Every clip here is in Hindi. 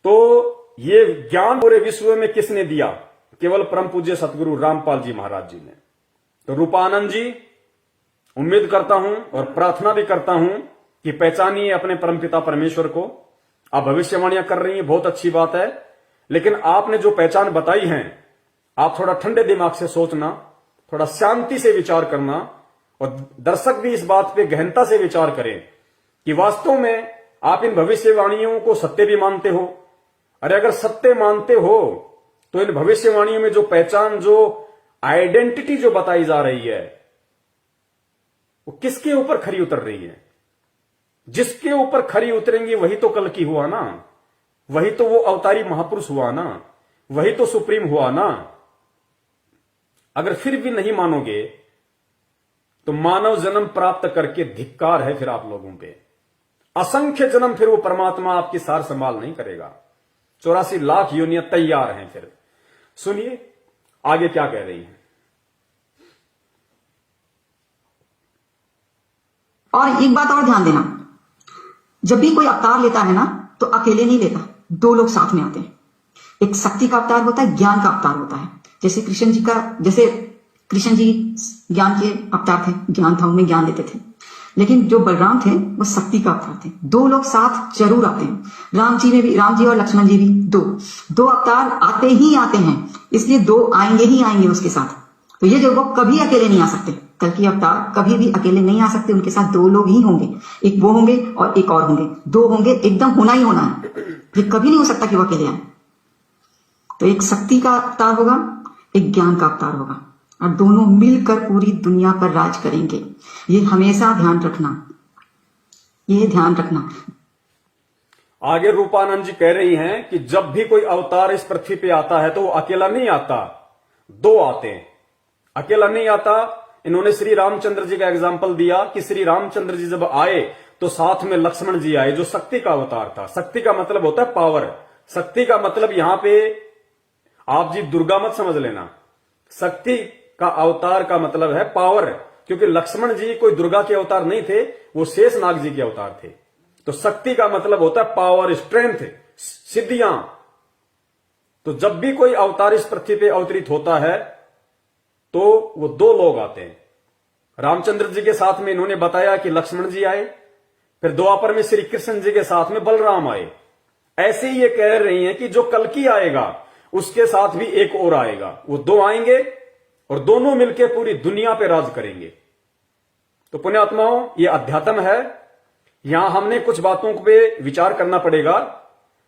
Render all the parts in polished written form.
तो ये ज्ञान पूरे विश्व में किसने दिया? केवल परम पूज्य सतगुरु रामपाल जी महाराज जी ने। तो रूपानंद जी, उम्मीद करता हूं और प्रार्थना भी करता हूं कि पहचानिए अपने परमपिता परमेश्वर को। आप भविष्यवाणियां कर रही हैं, बहुत अच्छी बात है, लेकिन आपने जो पहचान बताई है, आप थोड़ा ठंडे दिमाग से सोचना, थोड़ा शांति से विचार करना, और दर्शक भी इस बात पे गहनता से विचार करें कि वास्तव में आप इन भविष्यवाणियों को सत्य भी मानते हो। अरे अगर सत्य मानते हो तो इन भविष्यवाणियों में जो पहचान, जो आइडेंटिटी जो बताई जा रही है, वो किसके ऊपर खरी उतर रही है? जिसके ऊपर खरी उतरेंगी वही तो कल की हुआ ना, वही तो वो अवतारी महापुरुष हुआ ना, वही तो सुप्रीम हुआ ना। अगर फिर भी नहीं मानोगे तो मानव जन्म प्राप्त करके धिक्कार है फिर आप लोगों पे। असंख्य जन्म फिर वो परमात्मा आपकी सार संभाल नहीं करेगा। 84 लाख योनियां तैयार हैं। फिर सुनिए आगे क्या कह रही हैं। और एक बात और ध्यान देना, जब भी कोई अवतार लेता है ना तो अकेले नहीं लेता, दो लोग साथ में आते हैं। एक शक्ति का अवतार होता है, ज्ञान का अवतार होता है। जैसे कृष्ण जी ज्ञान के अवतार थे, ज्ञान था, उनमें ज्ञान देते थे। लेकिन जो बलराम थे वो शक्ति का अवतार थे। दो लोग साथ जरूर आते हैं। राम जी और लक्ष्मण जी भी दो अवतार आते ही आते हैं, इसलिए दो आएंगे ही आएंगे उसके साथ। तो ये जो वो कभी अकेले नहीं आ सकते, कल की अवतार कभी भी अकेले नहीं आ सकते, उनके साथ दो लोग ही होंगे। एक वो होंगे और एक और होंगे, दो होंगे, एकदम होना ही होना है। ये कभी नहीं हो सकता कि वो अकेले आए। तो एक शक्ति का अवतार होगा, एक ज्ञान का अवतार होगा, और दोनों मिलकर पूरी दुनिया पर राज करेंगे। ये हमेशा ध्यान रखना, ये ध्यान रखना। आगे रूपानंद जी कह रही हैं कि जब भी कोई अवतार इस पृथ्वी पे आता है तो वो अकेला नहीं आता, दो आते हैं। अकेला नहीं आता। इन्होंने श्री रामचंद्र जी का एग्जाम्पल दिया कि श्री रामचंद्र जी जब आए तो साथ में लक्ष्मण जी आए, जो शक्ति का अवतार था। शक्ति का मतलब होता है पावर। शक्ति का मतलब यहां पे आप जी दुर्गा मत समझ लेना। शक्ति का अवतार का मतलब है पावर, क्योंकि लक्ष्मण जी कोई दुर्गा के अवतार नहीं थे, वो शेषनाग जी के अवतार थे। तो शक्ति का मतलब होता है पावर, स्ट्रेंथ, सिद्धियां। तो जब भी कोई अवतार इस पृथ्वी पे अवतरित होता है तो वो दो लोग आते हैं। रामचंद्र जी के साथ में इन्होंने बताया कि लक्ष्मण जी आए, फिर द्वापर में श्री कृष्ण जी के साथ में बलराम आए। ऐसे ही ये कह रही हैं कि जो कल की आएगा उसके साथ भी एक और आएगा, वो दो आएंगे और दोनों मिलकर पूरी दुनिया पे राज करेंगे। तो पुण्यात्माओं, ये अध्यात्म है। यहां हमने कुछ बातों पे विचार करना पड़ेगा।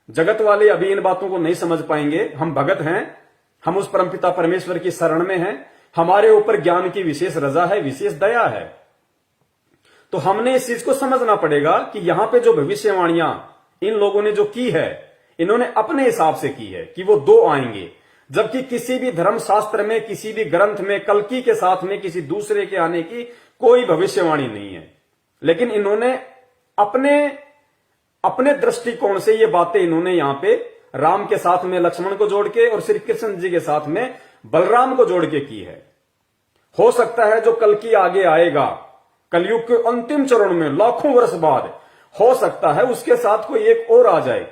जगत वाले अभी इन बातों को नहीं समझ पाएंगे। हम भगत हैं, हम उस परमपिता परमेश्वर की शरण में हैं। हमारे ऊपर ज्ञान की विशेष रजा है, विशेष दया है। तो हमने इस चीज को समझना पड़ेगा कि यहां पे जो भविष्यवाणियां इन लोगों ने जो की है, इन्होंने अपने हिसाब से की है कि वो दो आएंगे, जबकि किसी भी धर्म शास्त्र में, किसी भी ग्रंथ में कल्कि के साथ में किसी दूसरे के आने की कोई भविष्यवाणी नहीं है। लेकिन इन्होंने अपने दृष्टिकोण से ये बातें इन्होंने यहां पे राम के साथ में लक्ष्मण को जोड़ के और श्री कृष्ण जी के साथ में बलराम को जोड़ के की है। हो सकता है जो कल की आगे आएगा, कलयुग के अंतिम चरण में लाखों वर्ष बाद, हो सकता है उसके साथ कोई एक और आ जाए।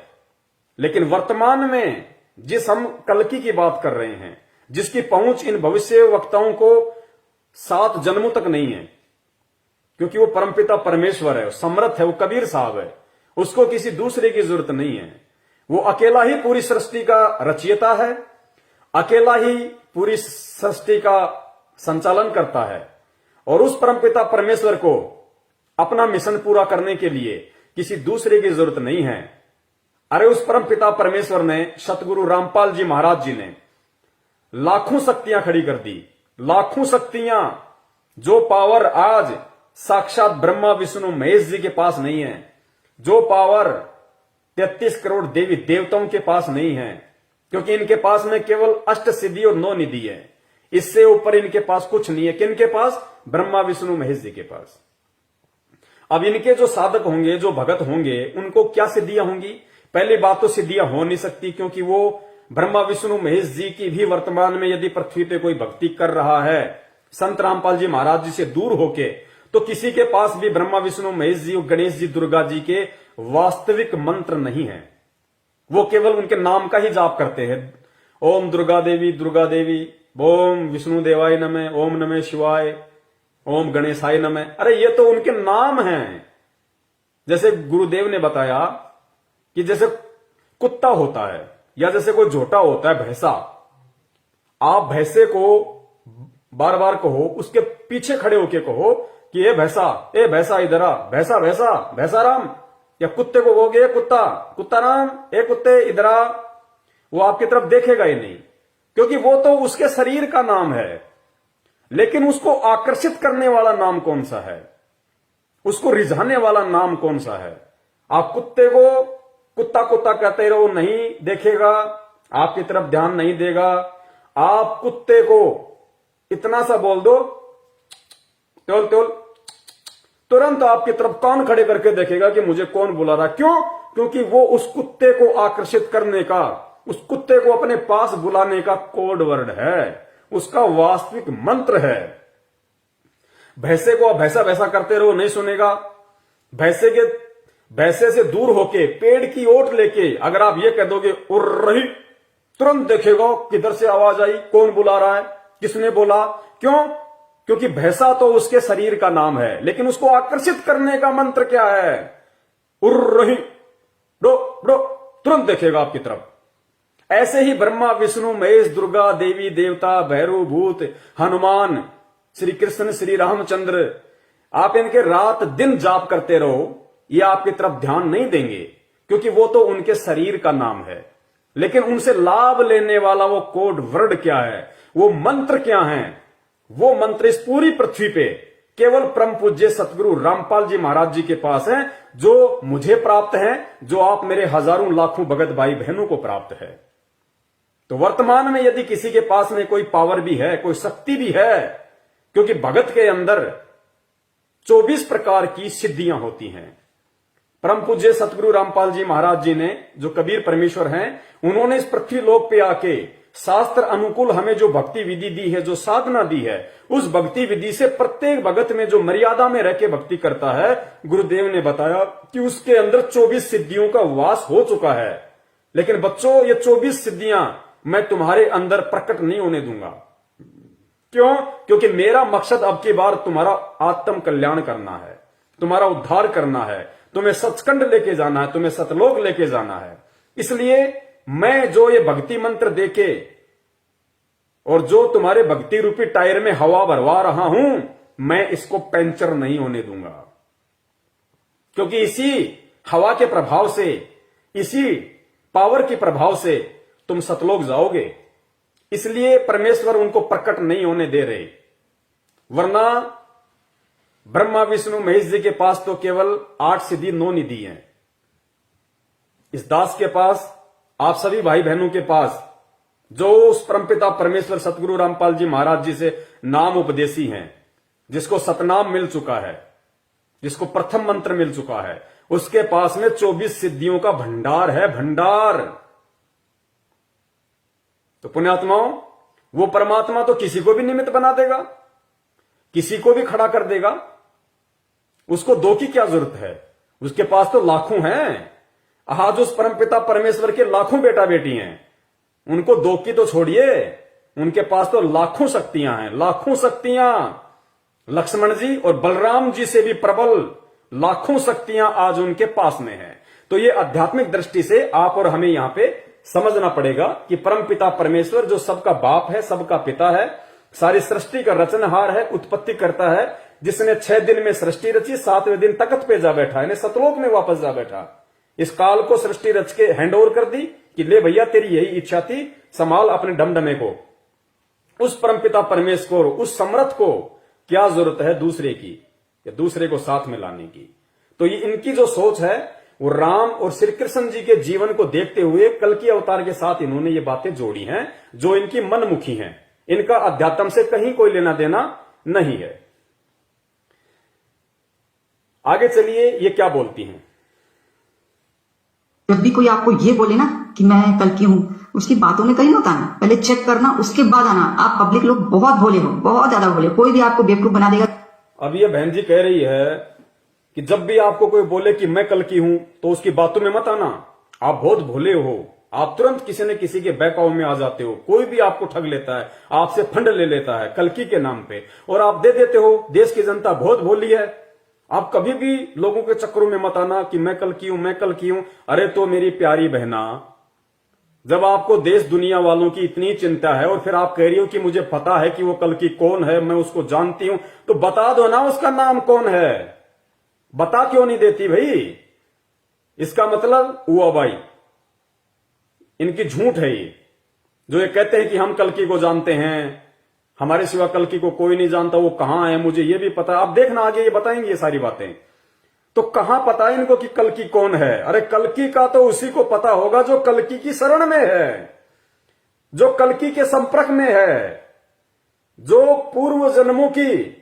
लेकिन वर्तमान में जिस हम कल्कि की बात कर रहे हैं, जिसकी पहुंच इन भविष्य वक्ताओं को 7 जन्मों तक नहीं है, क्योंकि वो परमपिता परमेश्वर है, समर्थ है, वो कबीर साहब है, उसको किसी दूसरे की जरूरत नहीं है। वो अकेला ही पूरी सृष्टि का रचयिता है, अकेला ही पूरी सृष्टि का संचालन करता है। और उस परमपिता परमेश्वर को अपना मिशन पूरा करने के लिए किसी दूसरे की जरूरत नहीं है। अरे उस परमपिता परमेश्वर ने, सतगुरु रामपाल जी महाराज जी ने लाखों शक्तियां खड़ी कर दी, लाखों शक्तियां। जो पावर आज साक्षात ब्रह्मा विष्णु महेश जी के पास नहीं है, जो पावर 33 करोड़ देवी देवताओं के पास नहीं है, क्योंकि इनके पास में केवल अष्ट सिद्धि और 9 निधि है। इससे ऊपर इनके पास कुछ नहीं है। किनके पास? ब्रह्मा विष्णु महेश जी के पास। अब इनके जो साधक होंगे, जो भगत होंगे, उनको क्या सिद्धियां होंगी? पहली बात तो सिद्धियां हो नहीं सकती, क्योंकि वो ब्रह्मा विष्णु महेश जी की भी वर्तमान में यदि पृथ्वी पे कोई भक्ति कर रहा है संत रामपाल जी महाराज जी से दूर होके, तो किसी के पास भी ब्रह्मा विष्णु महेश जी, गणेश जी, दुर्गा जी के वास्तविक मंत्र नहीं है। वो केवल उनके नाम का ही जाप करते हैं। ओम दुर्गा देवी, ओम विष्णु देवाय नमः, ओम नमः शिवाय, ओम गणेशाय नमः। अरे ये तो उनके नाम हैं। जैसे गुरुदेव ने बताया कि जैसे कुत्ता होता है या जैसे कोई झोटा होता है, भैंसा, आप भैंसे को बार बार कहो, उसके पीछे खड़े होके कहो कि ए भैंसा इधर आ, भैंसा राम, या कुत्ते को कहोगे कुत्ता राम, ए कुत्ते इधर आ, वो आपकी तरफ देखेगा ही नहीं, क्योंकि वो तो उसके शरीर का नाम है। लेकिन उसको आकर्षित करने वाला नाम कौन सा है, उसको रिझाने वाला नाम कौन सा है? आप कुत्ते को कुत्ता कहते रहो, नहीं देखेगा, आपकी तरफ ध्यान नहीं देगा। आप कुत्ते को इतना सा बोल दो, त्योल तुरंत आपकी तरफ कान खड़े करके देखेगा कि मुझे कौन बुला रहा। क्यों? क्योंकि वो उस कुत्ते को आकर्षित करने का, उस कुत्ते को अपने पास बुलाने का कोड वर्ड है, उसका वास्तविक मंत्र है। भैंसे को आप भैंसा करते रहो, नहीं सुनेगा। भैंसे से दूर होके पेड़ की ओट लेके अगर आप ये कह दोगे उड़ रही, तुरंत देखेगा किधर से आवाज आई, कौन बुला रहा है, किसने बोला। क्यों? क्योंकि भैंसा तो उसके शरीर का नाम है, लेकिन उसको आकर्षित करने का मंत्र क्या है? उड़ रही, डो, तुरंत देखेगा आपकी तरफ। ऐसे ही ब्रह्मा विष्णु महेश दुर्गा देवी देवता भैरव भूत हनुमान श्री कृष्ण श्री रामचंद्र, आप इनके रात दिन जाप करते रहो, ये आपकी तरफ ध्यान नहीं देंगे, क्योंकि वो तो उनके शरीर का नाम है। लेकिन उनसे लाभ लेने वाला वो कोड वर्ड क्या है, वो मंत्र क्या है? वो मंत्र इस पूरी पृथ्वी पे केवल परम पूज्य सतगुरु रामपाल जी महाराज जी के पास है, जो मुझे प्राप्त है, जो आप मेरे हजारों लाखों भगत भाई बहनों को प्राप्त है। तो वर्तमान में यदि किसी के पास में कोई पावर भी है, कोई शक्ति भी है, क्योंकि भगत के अंदर 24 प्रकार की सिद्धियां होती हैं। परम पूज्य सतगुरु रामपाल जी महाराज जी ने, जो कबीर परमेश्वर हैं, उन्होंने इस पृथ्वी लोक पे आके शास्त्र अनुकूल हमें जो भक्ति विधि दी है, जो साधना दी है, उस भक्ति विधि से प्रत्येक भगत में जो मर्यादा में रह के भक्ति करता है, गुरुदेव ने बताया कि उसके अंदर 24 सिद्धियों का वास हो चुका है। लेकिन बच्चों, ये 24 सिद्धियां मैं तुम्हारे अंदर प्रकट नहीं होने दूंगा। क्यों? क्योंकि मेरा मकसद अब की बार तुम्हारा आत्म कल्याण करना है, तुम्हारा उद्धार करना है, तुम्हें सचखंड लेके जाना है, तुम्हें सतलोक लेके जाना है। इसलिए मैं जो ये भक्ति मंत्र देके और जो तुम्हारे भक्ति रूपी टायर में हवा भरवा रहा हूं, मैं इसको पंचर नहीं होने दूंगा। क्योंकि इसी हवा के प्रभाव से, इसी पावर के प्रभाव से तुम सतलोक जाओगे। इसलिए परमेश्वर उनको प्रकट नहीं होने दे रहे। वरना ब्रह्मा विष्णु महेश जी के पास तो केवल 8 सिद्धि 9 निधि हैं। इस दास के पास, आप सभी भाई बहनों के पास, जो उस परमपिता परमेश्वर सतगुरु रामपाल जी महाराज जी से नाम उपदेशी हैं, जिसको सतनाम मिल चुका है, जिसको प्रथम मंत्र मिल चुका है, उसके पास में 24 सिद्धियों का भंडार है, भंडार। तो पुण्यात्माओं, वो परमात्मा तो किसी को भी निमित्त बना देगा, किसी को भी खड़ा कर देगा। उसको दो की क्या जरूरत है? उसके पास तो लाखों हैं। आज उस परमपिता परमेश्वर के लाखों बेटा बेटी हैं, उनको दो की तो छोड़िए, उनके पास तो लाखों शक्तियां हैं, लाखों शक्तियां। लक्ष्मण जी और बलराम जी से भी प्रबल लाखों शक्तियां आज उनके पास में हैं। तो ये आध्यात्मिक दृष्टि से आप और हमें यहां पे समझना पड़ेगा कि परमपिता परमेश्वर जो सबका बाप है, सबका पिता है, सारी सृष्टि का रचनहार है, उत्पत्ति करता है, जिसने 6 दिन में सृष्टि रची, 7वें दिन तख्त पे जा बैठा, यानी सतलोक में वापस जा बैठा। इस काल को सृष्टि रच के हैंड ओवर कर दी कि ले भैया, तेरी यही इच्छा थी, संभाल अपने डमडमे को। उस परमपिता परमेश्वर, उस समर्थ को क्या जरूरत है दूसरे की, या दूसरे को साथ में लाने की? तो ये इनकी जो सोच है, वो राम और श्री कृष्ण जी के जीवन को देखते हुए कल की अवतार के साथ इन्होंने ये बातें जोड़ी हैं, जो इनकी मनमुखी हैं। इनका अध्यात्म से कहीं कोई लेना देना नहीं है। आगे चलिए, ये क्या बोलती हैं। जब भी कोई आपको ये बोले ना कि मैं कल की हूं, उसकी बातों में कहीं मत आना, पहले चेक करना, उसके बाद आना। आप पब्लिक लोग बहुत भोले हो, बहुत ज्यादा भोले। कोई भी आपको बेवकूफ बना देगा। अब ये बहन जी कह रही है कि जब भी आपको कोई बोले कि मैं कल की हूं, तो उसकी बातों में मत आना, आप बहुत भोले हो, आप तुरंत किसी न किसी के बहकाव में आ जाते हो। कोई भी आपको ठग लेता है, आपसे फंड ले लेता है कल्कि के नाम पे, और आप दे देते हो। देश की जनता बहुत भोली है। आप कभी भी लोगों के चक्करों में मत आना कि मैं कल्कि हूं, मैं कल्कि हूं। अरे तो मेरी प्यारी बहना, जब आपको देश दुनिया वालों की इतनी चिंता है और फिर आप कह रही हो कि मुझे पता है कि वो कल्कि कौन है, मैं उसको जानती हूं, तो बता दो ना उसका नाम कौन है। बता क्यों नहीं देती भाई? इसका मतलब हुआ भाई, इनकी झूठ है ये, जो ये कहते हैं कि हम कल्कि को जानते हैं, हमारे सिवा कल्कि को कोई नहीं जानता। वो कहां है मुझे ये भी पता है। आप देखना आगे ये बताएंगे ये सारी बातें। तो कहां पता है इनको कि कल्कि कौन है? अरे कल्कि का तो उसी को पता होगा जो कल्कि की शरण में है, जो कल्कि के संपर्क में है, जो पूर्व जन्मों की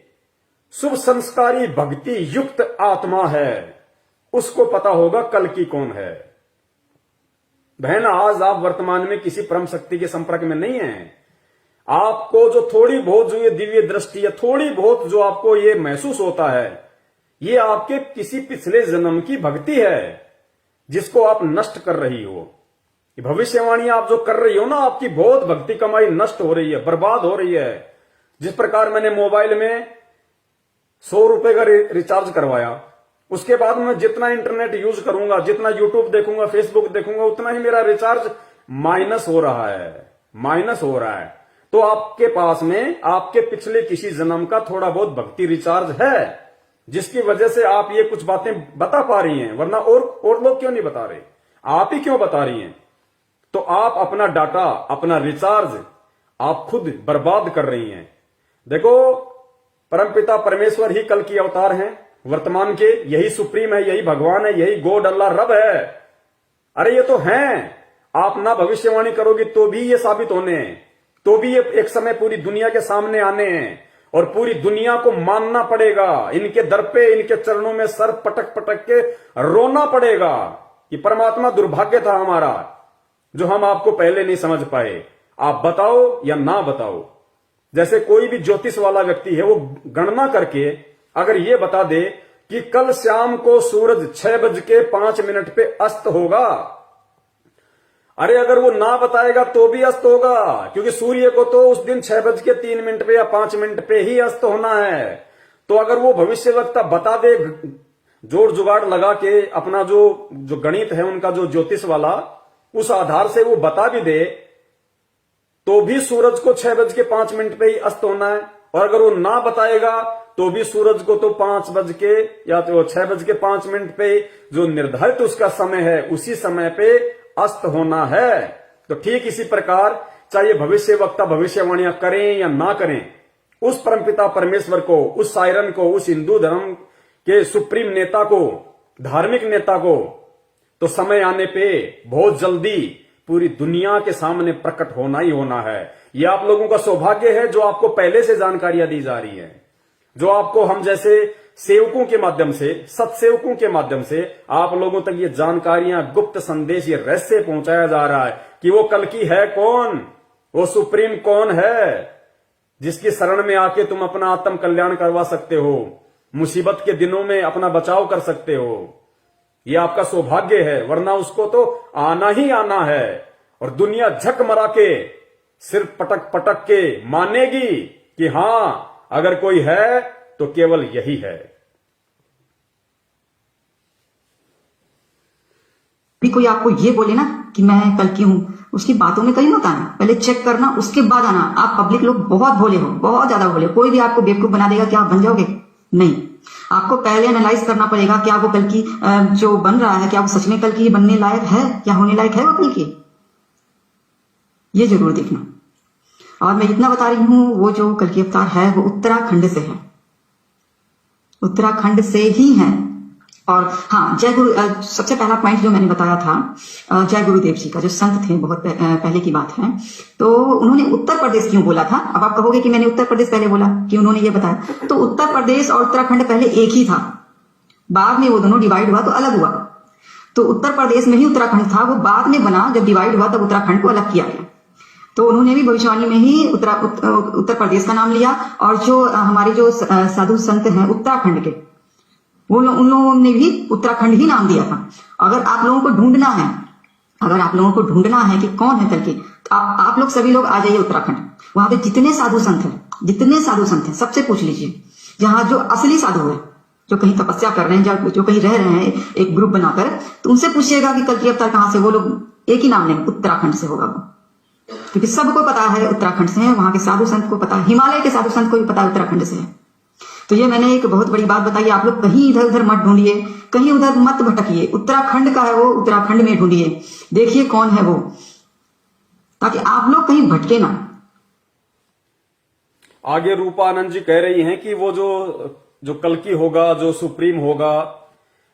शुभ संस्कारी भक्ति युक्त आत्मा है, उसको पता होगा कल्कि कौन है। बहन, आज आप वर्तमान में किसी परम शक्ति के संपर्क में नहीं है। आपको जो थोड़ी बहुत जो ये दिव्य दृष्टि है, थोड़ी बहुत जो आपको ये महसूस होता है, ये आपके किसी पिछले जन्म की भक्ति है, जिसको आप नष्ट कर रही हो। ये भविष्यवाणी आप जो कर रही हो ना, आपकी बहुत भक्ति कमाई नष्ट हो रही है, बर्बाद हो रही है। जिस प्रकार मैंने मोबाइल में 100 रुपए का रिचार्ज करवाया, उसके बाद मैं जितना इंटरनेट यूज करूंगा, जितना यूट्यूब देखूंगा, फेसबुक देखूंगा, उतना ही मेरा रिचार्ज माइनस हो रहा है, माइनस हो रहा है। तो आपके पास में आपके पिछले किसी जन्म का थोड़ा बहुत भक्ति रिचार्ज है, जिसकी वजह से आप ये कुछ बातें बता पा रही हैं, वरना और लोग क्यों नहीं बता रहे? आप ही क्यों बता रही हैं? तो आप अपना डाटा, अपना रिचार्ज आप खुद बर्बाद कर रही हैं। देखो, परमपिता परमेश्वर ही कल की अवतार हैं वर्तमान के, यही सुप्रीम है, यही भगवान है, यही गॉड अल्लाह रब है। अरे ये तो हैं। आप ना भविष्यवाणी करोगी तो भी ये साबित होने हैं, तो भी ये एक समय पूरी दुनिया के सामने आने हैं, और पूरी दुनिया को मानना पड़ेगा। इनके दर पे, इनके चरणों में सर पटक पटक के रोना पड़ेगा कि परमात्मा दुर्भाग्य था हमारा जो हम आपको पहले नहीं समझ पाए। आप बताओ या ना बताओ। जैसे कोई भी ज्योतिष वाला व्यक्ति है, वो गणना करके अगर ये बता दे कि कल शाम को सूरज 6:05 पे अस्त होगा, अरे अगर वो ना बताएगा तो भी अस्त होगा, क्योंकि सूर्य को तो उस दिन 6:03 पे या 5 पे ही अस्त होना है। तो अगर वो भविष्यवक्ता बता दे, जोड़ जुगाड़ लगा के अपना जो गणित है उनका, जो ज्योतिष वाला, उस आधार से वो बता भी दे, तो भी सूरज को 6:05 पे ही अस्त होना है। और अगर वो ना बताएगा तो भी सूरज को तो 5 या तो 6:05 पे जो निर्धारित उसका समय है, उसी समय पे अस्त होना है। तो ठीक इसी प्रकार चाहे भविष्य वक्ता भविष्यवाणियां करें या ना करें, उस परमपिता परमेश्वर को, उस सायरन को, उस हिंदू धर्म के सुप्रीम नेता को, धार्मिक नेता को, तो समय आने पे बहुत जल्दी पूरी दुनिया के सामने प्रकट होना ही होना है। यह आप लोगों का सौभाग्य है जो आपको पहले से जानकारियां दी जा रही है, जो आपको हम जैसे सेवकों के माध्यम से, सत्सेवकों के माध्यम से आप लोगों तक ये जानकारियां, गुप्त संदेश, ये रहस्य पहुंचाया जा रहा है कि वो कल्कि है कौन, वो सुप्रीम कौन है, जिसकी शरण में आके तुम अपना आत्म कल्याण करवा सकते हो, मुसीबत के दिनों में अपना बचाव कर सकते हो। ये आपका सौभाग्य है, वरना उसको तो आना ही आना है। और दुनिया झक मरा के, सिर पटक पटक के मानेगी कि हां, अगर कोई है तो केवल यही है। भी कोई आपको ये बोले ना कि मैं कल्कि हूं, उसकी बातों में कहीं मत आना, पहले चेक करना, उसके बाद आना। आप पब्लिक लोग बहुत भोले हो, बहुत ज्यादा भोले। कोई भी आपको बेवकूफ बना देगा कि आप बन जाओगे, नहीं। आपको पहले एनालाइज करना पड़ेगा, क्या वो कल्कि जो बन रहा है, क्या वो सच में कल्कि बनने लायक है, क्या होने लायक है वो कल्कि, ये जरूर देखना। और मैं इतना बता रही हूं, वो जो कल्कि अवतार है वो उत्तराखंड से है, उत्तराखंड से ही है। और हाँ, जय गुरु, सबसे पहला पॉइंट जो मैंने बताया था, जय गुरुदेव जी का, जो संत थे, बहुत पहले की बात है। तो उन्होंने उत्तर प्रदेश क्यों बोला था? अब आप कहोगे कि मैंने उत्तर प्रदेश पहले बोला, कि उन्होंने ये बताया। तो उत्तर प्रदेश और उत्तराखंड पहले एक ही था, बाद में वो दोनों डिवाइड हुआ तो अलग हुआ। तो उत्तर प्रदेश में ही उत्तराखंड था, वो बाद में बना, जब डिवाइड हुआ तब उत्तराखंड को अलग किया गया। तो उन्होंने भी भविष्यवाणी में ही उत्तर प्रदेश का नाम लिया। और जो हमारे जो साधु संत हैं उत्तराखंड के, उन लोगों ने भी उत्तराखंड ही नाम दिया था। अगर आप लोगों को ढूंढना है अगर आप लोगों को ढूंढना है कि कौन है कल्कि, तो आप लोग सभी लोग आ जाइए उत्तराखंड। वहां पे जितने साधु संत हैं सबसे पूछ लीजिए, जहां जो असली साधु है, जो कहीं तपस्या कर रहे हैं, जो कहीं रह रहे हैं एक ग्रुप बनाकर, तो उनसे पूछिएगा कि कल्कि अवतार कहां से। वो लोग एक ही नाम लेंगे, उत्तराखंड से होगा वो, क्योंकि सबको पता है उत्तराखंड से है। वहां के साधु संत को पता है, हिमालय के साधु संत को भी पता है उत्तराखंड से है। तो ये मैंने एक बहुत बड़ी बात बताई। आप लोग कहीं इधर उधर मत ढूंढिए, कहीं उधर मत भटकिए। उत्तराखंड का है वो, उत्तराखंड में ढूंढिए, देखिए कौन है वो, ताकि आप लोग कहीं भटके ना। आगे रूपानंद जी कह रही हैं कि वो जो कल्कि होगा, जो सुप्रीम होगा,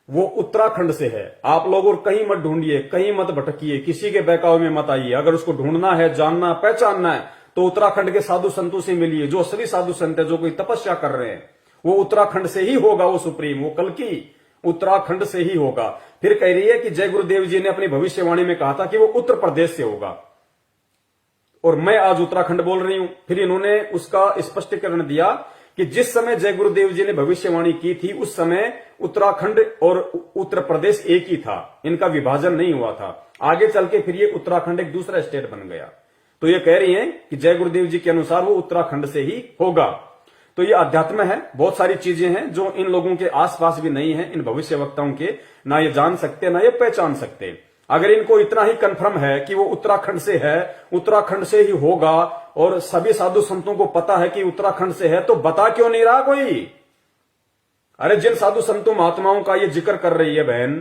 वो उत्तराखंड से है। आप लोग और कहीं मत ढूंढिए, कहीं मत भटकिए, किसी के बहकावे में मत आइए। अगर उसको ढूंढना है, जानना, पहचानना है, तो उत्तराखंड के साधु संतों से मिलिए। जो असली साधु संत है, जो कोई तपस्या कर रहे हैं, वो उत्तराखंड से ही होगा। वो सुप्रीम, वो कल्कि उत्तराखंड से ही होगा। फिर कह रही है कि जय गुरुदेव जी ने अपनी भविष्यवाणी में कहा था कि वो उत्तर प्रदेश से होगा, और मैं आज उत्तराखंड बोल रही हूं। फिर इन्होंने उसका स्पष्टीकरण दिया कि जिस समय जय गुरुदेव जी ने भविष्यवाणी की थी, उस समय उत्तराखंड और उत्तर प्रदेश एक ही था, इनका विभाजन नहीं हुआ था। आगे चल के फिर ये उत्तराखंड एक दूसरा स्टेट बन गया। तो ये कह रही हैं कि जय गुरुदेव जी के अनुसार वो उत्तराखंड से ही होगा। तो ये अध्यात्म है, बहुत सारी चीजें हैं जो इन लोगों के आसपास भी नहीं है, इन भविष्यवक्ताओं के, ना ये जान सकते ना ये पहचान सकते। अगर इनको इतना ही कंफर्म है कि वो उत्तराखंड से है, उत्तराखंड से ही होगा, और सभी साधु संतों को पता है कि उत्तराखंड से है, तो बता क्यों नहीं रहा कोई? अरे जिन साधु संतों महात्माओं का ये जिक्र कर रही है बहन,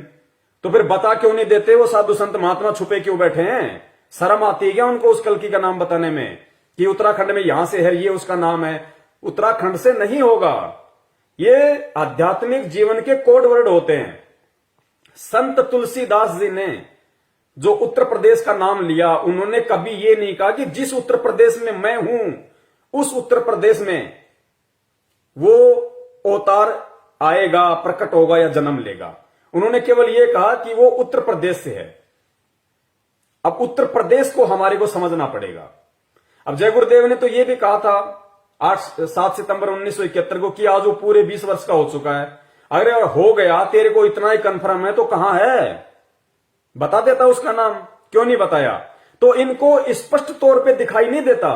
तो फिर बता क्यों नहीं देते? वो साधु संत महात्मा छुपे क्यों बैठे हैं? शर्म आती है क्या उनको उस कल्कि का नाम बताने में कि उत्तराखंड में यहां से है, ये उसका नाम है? उत्तराखंड से नहीं होगा। ये आध्यात्मिक जीवन के कोड वर्ड होते हैं। संत तुलसीदास जी ने जो उत्तर प्रदेश का नाम लिया, उन्होंने कभी ये नहीं कहा कि जिस उत्तर प्रदेश में मैं हूं, उस उत्तर प्रदेश में वो अवतार आएगा, प्रकट होगा या जन्म लेगा। उन्होंने केवल ये कहा कि वो उत्तर प्रदेश से है। अब उत्तर प्रदेश को हमारे को समझना पड़ेगा। अब जय गुरुदेव ने तो ये भी कहा था 7 सितंबर 1971 को कि आज वो पूरे 20 वर्ष का हो चुका है। अगर हो गया, तेरे को इतना ही कंफर्म है, तो कहां है? बता देता उसका नाम, क्यों नहीं बताया? तो इनको स्पष्ट तौर पे दिखाई नहीं देता,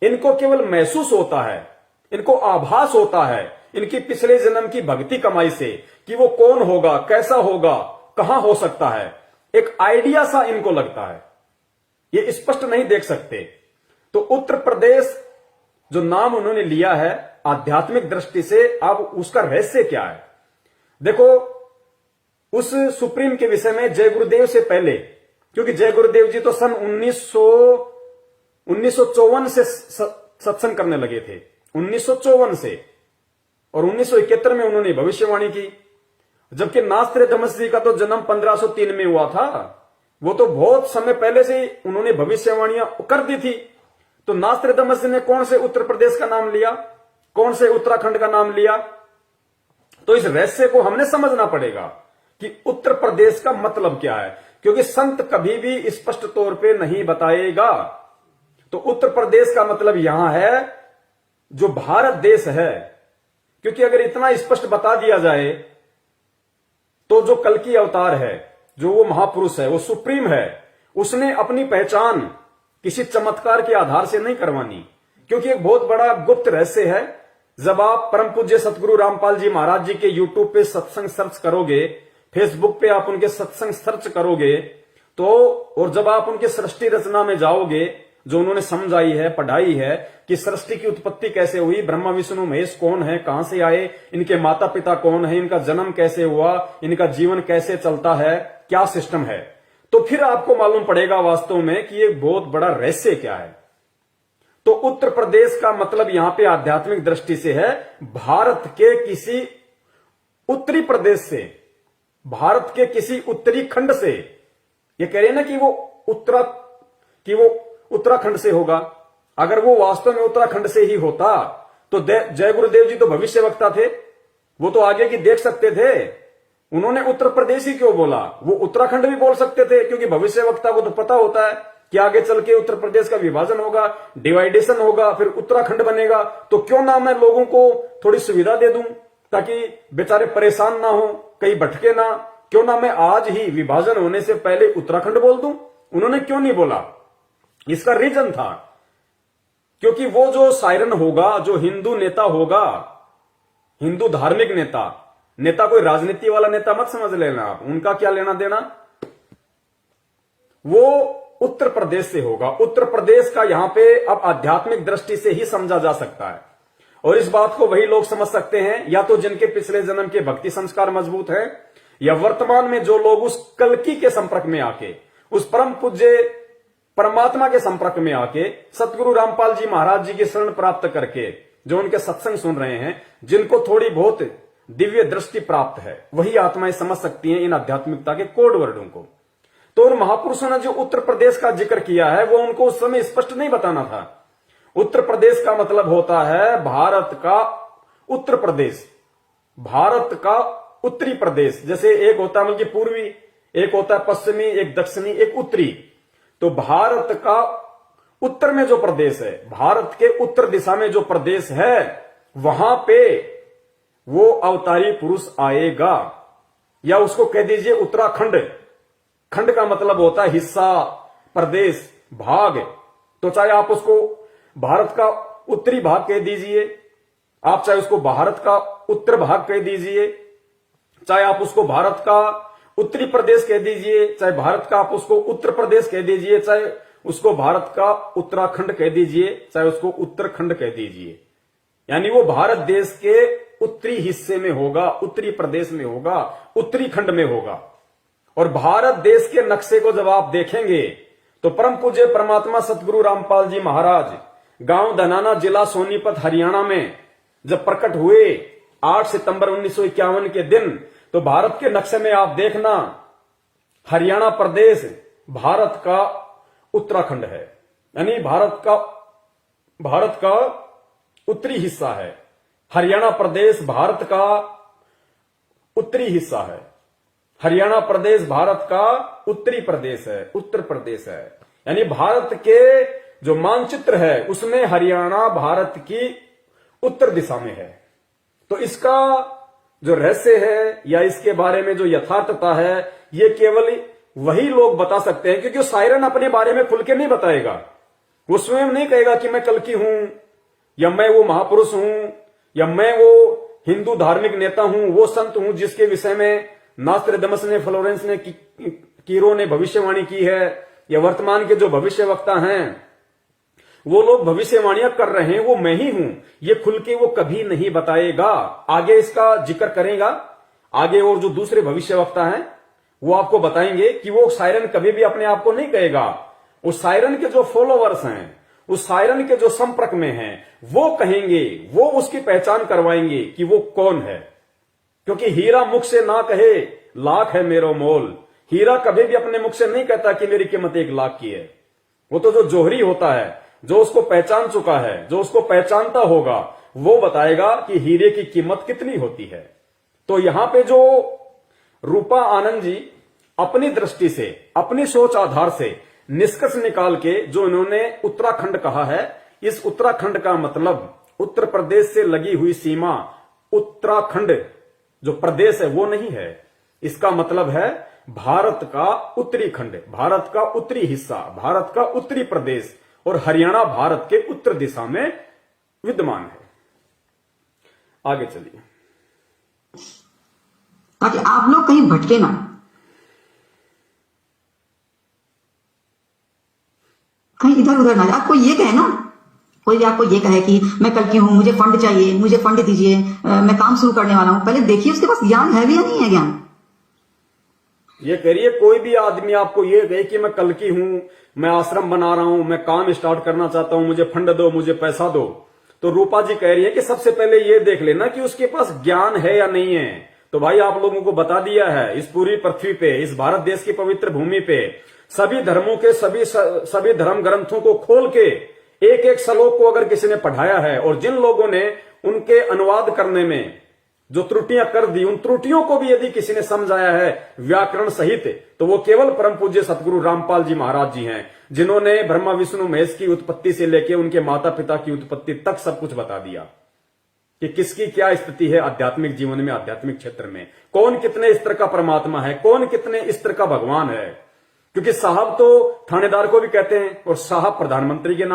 इनको केवल महसूस होता है, इनको आभास होता है इनकी पिछले जन्म की भक्ति कमाई से कि वो कौन होगा, कैसा होगा, कहां हो सकता है। एक आइडिया सा इनको लगता है, ये स्पष्ट नहीं देख सकते। तो उत्तर प्रदेश जो नाम उन्होंने लिया है आध्यात्मिक दृष्टि से, अब उसका रहस्य क्या है? देखो, उस सुप्रीम के विषय में जय गुरुदेव से पहले, क्योंकि जय गुरुदेव जी तो सन 1954 से सत्संग करने लगे थे, 1954 से, और 1971 में उन्होंने भविष्यवाणी की। जबकि नास्त्र दमस जी का तो जन्म 1503 में हुआ था, वो तो बहुत समय पहले से उन्होंने भविष्यवाणियां कर दी थी। तो नास्त्र दमस जी ने कौन से उत्तर प्रदेश का नाम लिया, कौन से उत्तराखंड का नाम लिया? तो इस रहस्य को हमने समझना पड़ेगा कि उत्तर प्रदेश का मतलब क्या है, क्योंकि संत कभी भी स्पष्ट तौर पे नहीं बताएगा। तो उत्तर प्रदेश का मतलब यहां है जो भारत देश है, क्योंकि अगर इतना स्पष्ट बता दिया जाए तो जो कल्कि अवतार है, जो वो महापुरुष है, वो सुप्रीम है, उसने अपनी पहचान किसी चमत्कार के आधार से नहीं करवानी, क्योंकि एक बहुत बड़ा गुप्त रहस्य है। जब आप परम पूज्य सतगुरु रामपाल जी महाराज जी के यूट्यूब पे सत्संग सर्च करोगे, फेसबुक पे आप उनके सत्संग सर्च करोगे, तो और जब आप उनके सृष्टि रचना में जाओगे, जो उन्होंने समझाई है, पढ़ाई है कि सृष्टि की उत्पत्ति कैसे हुई, ब्रह्मा विष्णु महेश कौन है, कहां से आए, इनके माता पिता कौन है, इनका जन्म कैसे हुआ, इनका जीवन कैसे चलता है, क्या सिस्टम है, तो फिर आपको मालूम पड़ेगा वास्तव में कि ये बहुत बड़ा रहस्य क्या है। तो उत्तर प्रदेश का मतलब यहां पे आध्यात्मिक दृष्टि से है भारत के किसी उत्तरी प्रदेश से, भारत के किसी उत्तरी खंड से। ये कह रहे हैं ना कि वो उत्तराखंड से होगा। अगर वो वास्तव में उत्तराखंड से ही होता तो जय गुरुदेव जी तो भविष्यवक्ता थे, वो तो आगे की देख सकते थे। उन्होंने उत्तर प्रदेश ही क्यों बोला? वो उत्तराखंड भी बोल सकते थे, क्योंकि भविष्यवक्ता को तो पता होता है कि आगे चल के उत्तर प्रदेश का विभाजन होगा, डिवाइडेशन होगा, फिर उत्तराखंड बनेगा। तो क्यों ना मैं लोगों को थोड़ी सुविधा दे दूं ताकि बेचारे परेशान ना हो, कहीं भटके ना, क्यों ना मैं आज ही विभाजन होने से पहले उत्तराखंड बोल दूं? उन्होंने क्यों नहीं बोला? इसका रीजन था क्योंकि वो जो सायरन होगा, जो हिंदू नेता होगा, हिंदू धार्मिक नेता कोई राजनीति वाला नेता मत समझ लेना आप, उनका क्या लेना देना, वो उत्तर प्रदेश से होगा। उत्तर प्रदेश का यहां पे अब आध्यात्मिक दृष्टि से ही समझा जा सकता है। और इस बात को वही लोग समझ सकते हैं या तो जिनके पिछले जन्म के भक्ति संस्कार मजबूत है, या वर्तमान में जो लोग उस कल्कि के संपर्क में आके, उस परम पूज्य परमात्मा के संपर्क में आके सतगुरु रामपाल जी महाराज जी की शरण प्राप्त करके जो उनके सत्संग सुन रहे हैं, जिनको थोड़ी बहुत दिव्य दृष्टि प्राप्त है, वही आत्माएं समझ सकती हैं इन आध्यात्मिकता के कोड वर्डों को। तो उन महापुरुषों ने जो उत्तर प्रदेश का जिक्र किया है वो उनको उस समय स्पष्ट नहीं बताना था। उत्तर प्रदेश का मतलब होता है भारत का उत्तर प्रदेश, भारत का उत्तरी प्रदेश। जैसे एक होता है बल्कि पूर्वी, एक होता है पश्चिमी, एक दक्षिणी, एक उत्तरी। तो भारत का उत्तर में जो प्रदेश है, भारत के उत्तर दिशा में जो प्रदेश है, वहां पे वो अवतारी पुरुष आएगा, या उसको कह दीजिए उत्तराखंड। खंड का मतलब होता है हिस्सा, प्रदेश, भाग। तो चाहे आप उसको भारत का उत्तरी भाग कह दीजिए, आप चाहे उसको भारत का उत्तर भाग कह दीजिए, चाहे आप उसको भारत का उत्तरी प्रदेश कह दीजिए, चाहे भारत का आप उसको उत्तर प्रदेश कह दीजिए, चाहे उसको भारत का उत्तराखंड कह दीजिए, चाहे उसको उत्तरखंड कह दीजिए। यानी वो भारत देश के उत्तरी हिस्से में होगा, उत्तरी प्रदेश में होगा, उत्तरी खंड में होगा। और भारत देश के नक्शे को जब आप देखेंगे तो परम पूज्य परमात्मा सतगुरु रामपाल जी महाराज गांव धनाना, जिला सोनीपत, हरियाणा में जब प्रकट हुए 8 सितंबर 1951 के दिन, तो भारत के नक्शे में आप देखना हरियाणा प्रदेश भारत का उत्तराखंड है, यानी भारत का उत्तरी हिस्सा है। हरियाणा प्रदेश भारत का उत्तरी हिस्सा है। हरियाणा प्रदेश भारत का उत्तरी प्रदेश है, उत्तर प्रदेश है। यानी भारत के जो मानचित्र है उसमें हरियाणा भारत की उत्तर दिशा में है। तो इसका जो रहस्य है या इसके बारे में जो यथार्थता है, ये केवल वही लोग बता सकते हैं, क्योंकि सायरन अपने बारे में खुल के नहीं बताएगा। वो स्वयं नहीं कहेगा कि मैं कल्कि हूं, या मैं वो महापुरुष हूं, या मैं वो हिंदू धार्मिक नेता हूं, वो संत हूं जिसके विषय में नास्ट्रेडमस ने, फ्लोरेंस ने, कीरो ने भविष्यवाणी की है, या वर्तमान के जो भविष्य वक्ता हैं वो लोग भविष्यवाणियां कर रहे हैं, वो मैं ही हूं, ये खुल के वो कभी नहीं बताएगा। आगे इसका जिक्र करेगा, आगे और जो दूसरे भविष्य वक्ता हैं वो आपको बताएंगे कि वो सायरन कभी भी अपने आप को नहीं कहेगा। उस सायरन के जो फॉलोवर्स हैं, उस सायरन के जो संपर्क में हैं, वो कहेंगे, वो उसकी पहचान करवाएंगे कि वो कौन है। क्योंकि हीरा मुख से ना कहे लाख है मेरो मोल, हीरा कभी भी अपने मुख से नहीं कहता कि मेरी कीमत 1 लाख की है। वो तो जो जोहरी होता है, जो उसको पहचान चुका है, जो उसको पहचानता होगा, वो बताएगा कि हीरे की कीमत कितनी होती है। तो यहां पे जो रूपा आनंद जी अपनी दृष्टि से, अपनी सोच आधार से निष्कर्ष निकाल के जो इन्होंने उत्तराखंड कहा है, इस उत्तराखंड का मतलब उत्तर प्रदेश से लगी हुई सीमा, उत्तराखंड जो प्रदेश है वो नहीं है। इसका मतलब है भारत का उत्तरी खंड, भारत का उत्तरी हिस्सा, भारत का उत्तरी प्रदेश, और हरियाणा भारत के उत्तर दिशा में विद्यमान है। आगे चलिए, ताकि आप लोग कहीं भटके ना, कहीं इधर उधर ना जाए। आपको ये कहे ना, कोई आपको ये कहे कि मैं कल्कि हूं, मुझे फंड चाहिए, मुझे फंड दीजिए, मैं काम शुरू करने वाला हूं, पहले देखिए उसके पास ज्ञान है भी या नहीं है ज्ञान। ये करिए, कोई भी आदमी आपको ये कहे कि मैं कल्कि हूं, मैं आश्रम बना रहा हूं, मैं काम स्टार्ट करना चाहता हूं, मुझे फंड दो, मुझे पैसा दो, तो रूपा जी कह रही है कि सबसे पहले ये देख लेना कि उसके पास ज्ञान है या नहीं है। तो भाई आप लोगों को बता दिया है, इस पूरी पृथ्वी पे, इस भारत देश की पवित्र भूमि पे सभी धर्मों के सभी धर्म ग्रंथों को खोल के एक एक श्लोक को अगर किसी ने पढ़ाया है, और जिन लोगों ने उनके अनुवाद करने में जो त्रुटियां कर दी, उन त्रुटियों को भी यदि किसी ने समझाया है व्याकरण सहित, तो वो केवल परम पूज्य सतगुरु रामपाल जी महाराज जी हैं, जिन्होंने ब्रह्मा विष्णु महेश की उत्पत्ति से लेकर उनके माता पिता की उत्पत्ति तक सब कुछ बता दिया। कि किसकी क्या स्थिति है आध्यात्मिक जीवन में, आध्यात्मिक क्षेत्र में, कौन कितने स्तर का परमात्मा है, कौन कितने स्तर का भगवान है। क्योंकि साहब तो थानेदार को भी कहते हैं, और साहब प्रधानमंत्री के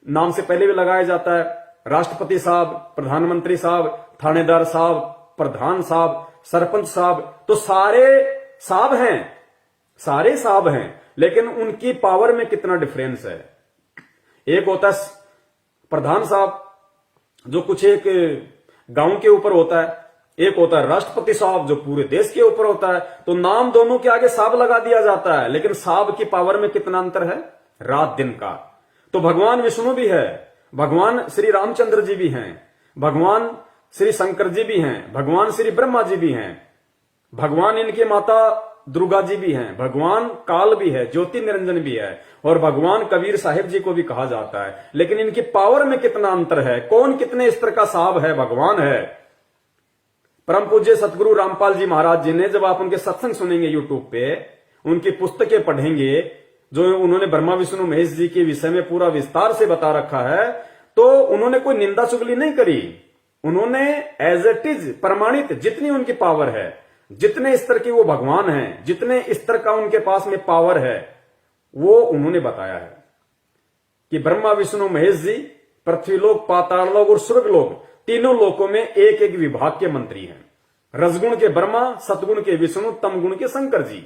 नाम से पहले भी लगाया जाता है। राष्ट्रपति साहब, प्रधानमंत्री साहब, थानेदार साहब, प्रधान साहब, सरपंच साहब, तो सारे साहब हैं, लेकिन उनकी पावर में कितना डिफरेंस है। एक होता है प्रधान साहब जो कुछ एक गांव के ऊपर होता है, एक होता है राष्ट्रपति साहब जो पूरे देश के ऊपर होता है। तो नाम दोनों के आगे साहब लगा दिया जाता है, लेकिन साहब की पावर में कितना अंतर है, रात दिन का। तो भगवान विष्णु भी है, भगवान श्री रामचंद्र जी भी हैं, भगवान श्री शंकर जी भी हैं, भगवान श्री ब्रह्मा जी भी हैं, भगवान इनकी माता दुर्गा जी भी हैं, भगवान काल भी है, ज्योति निरंजन भी है, और भगवान कबीर साहिब जी को भी कहा जाता है। लेकिन इनकी पावर में कितना अंतर है, कौन कितने स्तर का साहब है, भगवान है। परम पूज्य सतगुरु रामपाल जी महाराज जी ने, जब आप उनके सत्संग सुनेंगे यूट्यूब पे, उनकी पुस्तकें पढ़ेंगे, जो उन्होंने ब्रह्मा विष्णु महेश जी के विषय में पूरा विस्तार से बता रखा है, तो उन्होंने कोई निंदा चुगली नहीं करी। उन्होंने एज इट इज प्रमाणित, जितनी उनकी पावर है, जितने स्तर के वो भगवान हैं, जितने स्तर का उनके पास में पावर है, वो उन्होंने बताया है कि ब्रह्मा विष्णु महेश जी पृथ्वीलोक, पाताललोक और स्वर्गलोक, तीनों लोकों में एक एक विभाग के मंत्री हैं। रजगुण के ब्रह्मा, सतगुण के विष्णु, तमगुण के शंकर जी।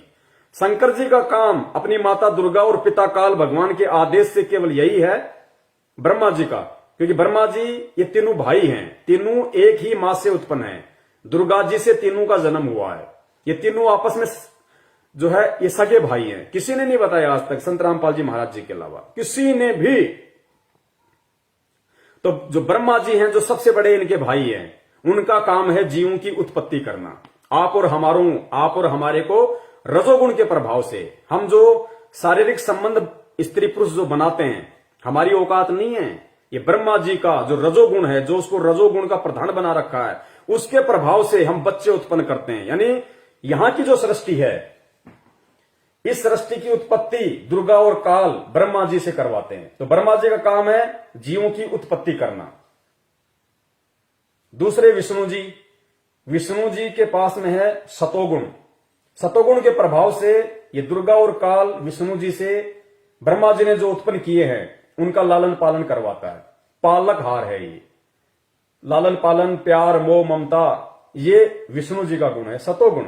शंकर जी का काम अपनी माता दुर्गा और पिता काल भगवान के आदेश से केवल यही है, ब्रह्मा जी का, क्योंकि ब्रह्मा जी ये तीनों भाई हैं, तीनों एक ही मां से उत्पन्न हैं, दुर्गा जी से तीनों का जन्म हुआ है। ये तीनों आपस में जो है ये सगे भाई हैं। किसी ने नहीं बताया आज तक, संत रामपाल जी महाराज जी के अलावा किसी ने भी। तो जो ब्रह्मा जी हैं, जो सबसे बड़े इनके भाई हैं, उनका काम है जीवों की उत्पत्ति करना। आप और हमारे को रजोगुण के प्रभाव से, हम जो शारीरिक संबंध स्त्री पुरुष जो बनाते हैं, हमारी औकात नहीं है। ये ब्रह्मा जी का जो रजोगुण है, जो उसको रजोगुण का प्रधान बना रखा है, उसके प्रभाव से हम बच्चे उत्पन्न करते हैं। यानी यहां की जो सृष्टि है, इस सृष्टि की उत्पत्ति दुर्गा और काल ब्रह्मा जी से करवाते हैं। तो ब्रह्मा जी का काम है जीवों की उत्पत्ति करना। दूसरे विष्णु जी के पास में है सतोगुण। सतोगुण के प्रभाव से ये दुर्गा और काल विष्णु जी से ब्रह्मा जी ने जो उत्पन्न किए हैं, उनका लालन पालन करवाता है। पालकहार है ये, लालन पालन, प्यार, मोह, ममता, ये विष्णु जी का गुण है, सतोगुण।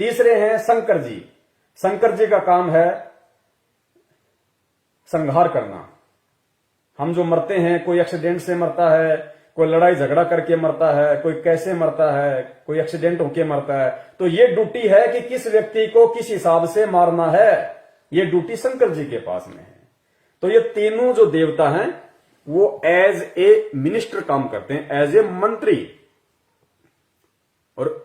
तीसरे हैं शंकर जी। शंकर जी का काम है संहार करना। हम जो मरते हैं, कोई एक्सीडेंट से मरता है, कोई लड़ाई झगड़ा करके मरता है, कोई कैसे मरता है, कोई एक्सीडेंट होके मरता है, तो ये ड्यूटी है कि किस व्यक्ति को किस हिसाब से मारना है। ये ड्यूटी शंकर जी के पास में है। तो ये तीनों जो देवता हैं, वो एज ए मिनिस्टर काम करते हैं, एज ए मंत्री। और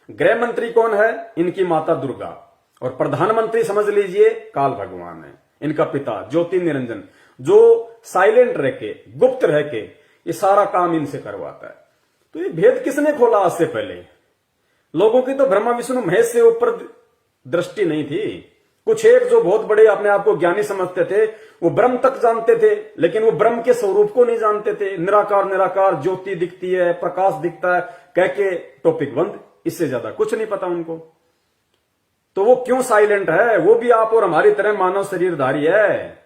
गृह मंत्री कौन है? इनकी माता दुर्गा। और प्रधानमंत्री समझ लीजिए काल भगवान है, इनका पिता ज्योति निरंजन, जो साइलेंट रह के, गुप्त रह के ये सारा काम इनसे करवाता है। तो ये भेद किसने खोला आज से पहले? लोगों की तो ब्रह्मा विष्णु महेश से ऊपर दृष्टि नहीं थी। कुछ एक जो बहुत बड़े अपने आप को ज्ञानी समझते थे, वो ब्रह्म तक जानते थे, लेकिन वो ब्रह्म के स्वरूप को नहीं जानते थे। निराकार निराकार, ज्योति दिखती है, प्रकाश दिखता है, कह के टॉपिक बंद। इससे ज्यादा कुछ नहीं पता उनको। तो वो क्यों साइलेंट है? वो भी आप और हमारी तरह मानव शरीरधारी है।